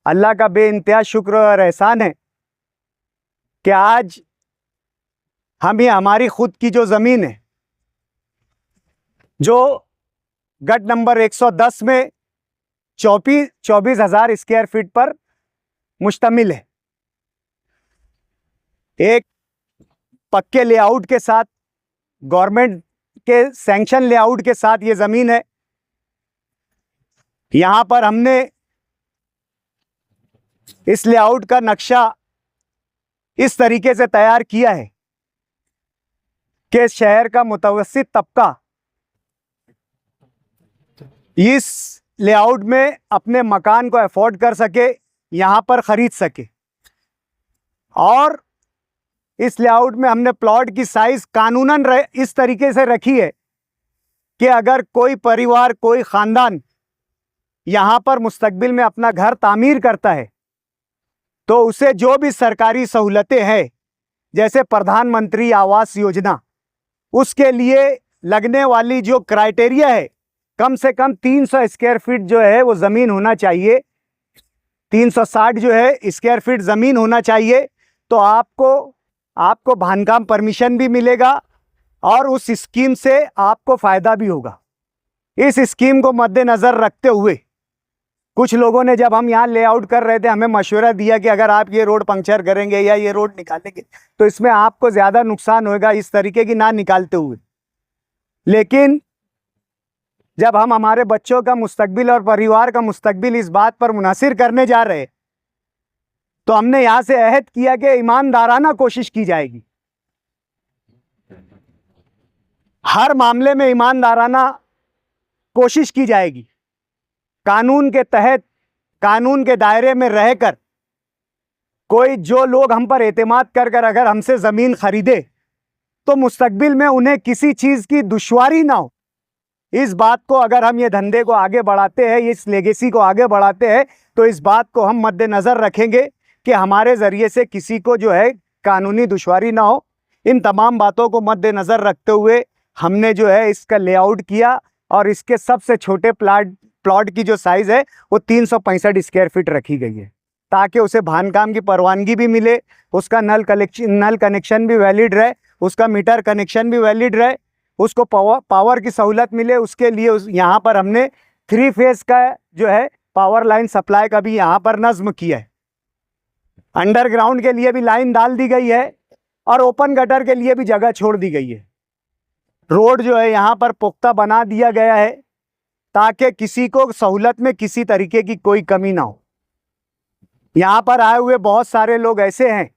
अल्लाह का बेइंतहा शुक्र और एहसान है कि आज हम ये हमारी खुद की जो ज़मीन है, जो गट नंबर 110 में 24,000 स्क्वायर फीट पर मुश्तमिल है, एक पक्के लेआउट के साथ, गवर्नमेंट के सैंक्शन लेआउट के साथ ये ज़मीन है। यहाँ पर हमने इस लेआउट का नक्शा इस तरीके से तैयार किया है कि शहर का मुतवस्सित तबका इस लेआउट में अपने मकान को अफोर्ड कर सके, यहाँ पर ख़रीद सके। और इस लेआउट में हमने प्लॉट की साइज़ कानूनन इस तरीके से रखी है कि अगर कोई परिवार, कोई ख़ानदान यहाँ पर मुस्तकबिल में अपना घर तामीर करता है तो उसे जो भी सरकारी सहूलतें हैं, जैसे प्रधानमंत्री आवास योजना, उसके लिए लगने वाली जो क्राइटेरिया है, कम से कम 300 स्क्वायर फीट जो है वो ज़मीन होना चाहिए, 360 जो है स्क्वायर फीट ज़मीन होना चाहिए, तो आपको बांधकाम परमिशन भी मिलेगा और उस स्कीम से आपको फ़ायदा भी होगा। इस स्कीम को मद्देनज़र रखते हुए कुछ लोगों ने, जब हम यहाँ लेआउट कर रहे थे, हमें मशवरा दिया कि अगर आप ये रोड पंक्चर करेंगे या ये रोड निकालेंगे तो इसमें आपको ज़्यादा नुकसान होगा, इस तरीके की ना निकालते हुए। लेकिन जब हम हमारे बच्चों का मुस्तकबिल और परिवार का मुस्तकबिल इस बात पर मुनहसिर करने जा रहे, तो हमने यहाँ से अहद किया कि ईमानदाराना कोशिश की जाएगी, हर मामले में ईमानदाराना कोशिश की जाएगी। कानून के तहत, कानून के दायरे में रहकर कोई, जो लोग हम पर एतमाद कर अगर हमसे ज़मीन खरीदे तो मुस्तकबिल में उन्हें किसी चीज़ की दुश्वारी ना हो। इस बात को, अगर हम ये धंधे को आगे बढ़ाते हैं, इस लेगेसी को आगे बढ़ाते हैं, तो इस बात को हम मद्देनज़र रखेंगे कि हमारे ज़रिए से किसी को जो है कानूनी दुश्वारी ना हो। इन तमाम बातों को मद्देनज़र रखते हुए हमने जो है इसका लेआउट किया और इसके सबसे छोटे प्लॉट की जो साइज़ है वो 365 स्क्वायर फीट रखी गई है, ताकि उसे बांधकाम की परवानगी भी मिले, उसका नल कनेक्शन भी वैलिड रहे, उसका मीटर कनेक्शन भी वैलिड रहे, उसको पावर की सहूलत मिले। उसके लिए यहाँ पर हमने 3 फेज़ का जो है पावर लाइन सप्लाई का भी यहाँ पर नज़्म किया है। अंडरग्राउंड के लिए भी लाइन डाल दी गई है और ओपन गटर के लिए भी जगह छोड़ दी गई है। रोड जो है यहाँ पर पुख्ता बना दिया गया है ताकि किसी को सहूलत में किसी तरीके की कोई कमी ना हो। यहाँ पर आए हुए बहुत सारे लोग ऐसे हैं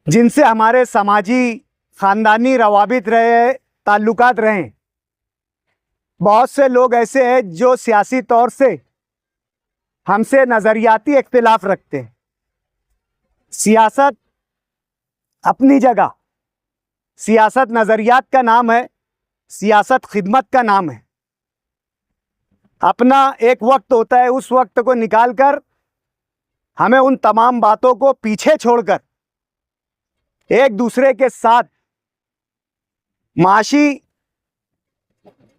जिनसे हमारे समाजी ख़ानदानी रवाबित रहे, ताल्लुकात रहे। बहुत से लोग ऐसे हैं जो सियासी तौर से हमसे नज़रियाती इख्तिलाफ रखते हैं। सियासत अपनी जगह, सियासत नज़रियात का नाम है, सियासत खिदमत का नाम है। अपना एक वक्त होता है, उस वक्त को निकालकर हमें उन तमाम बातों को पीछे छोड़कर एक दूसरे के साथ माशी,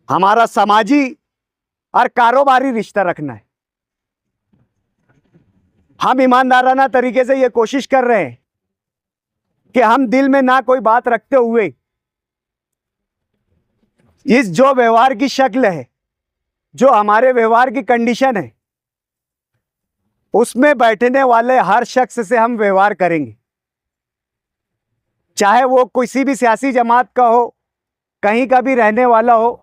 हमारा समाजी और कारोबारी रिश्ता रखना है। हम ईमानदाराना तरीके से ये कोशिश कर रहे हैं कि हम दिल में ना कोई बात रखते हुए इस जो व्यवहार की शक्ल है, जो हमारे व्यवहार की कंडीशन है, उसमें बैठने वाले हर शख्स से हम व्यवहार करेंगे, चाहे वो किसी भी सियासी जमात का हो, कहीं का भी रहने वाला हो।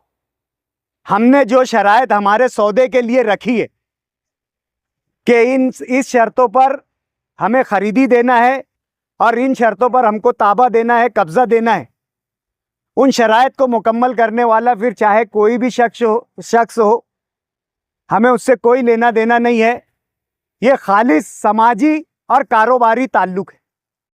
हमने जो शराइत हमारे सौदे के लिए रखी है कि इस शर्तों पर हमें खरीदी देना है और इन शर्तों पर हमको ताबा देना है, कब्जा देना है, उन शराइत को मुकम्मल करने वाला फिर चाहे कोई भी शख्स हो, हमें उससे कोई लेना देना नहीं है। ये खालिस समाजी और कारोबारी ताल्लुक है।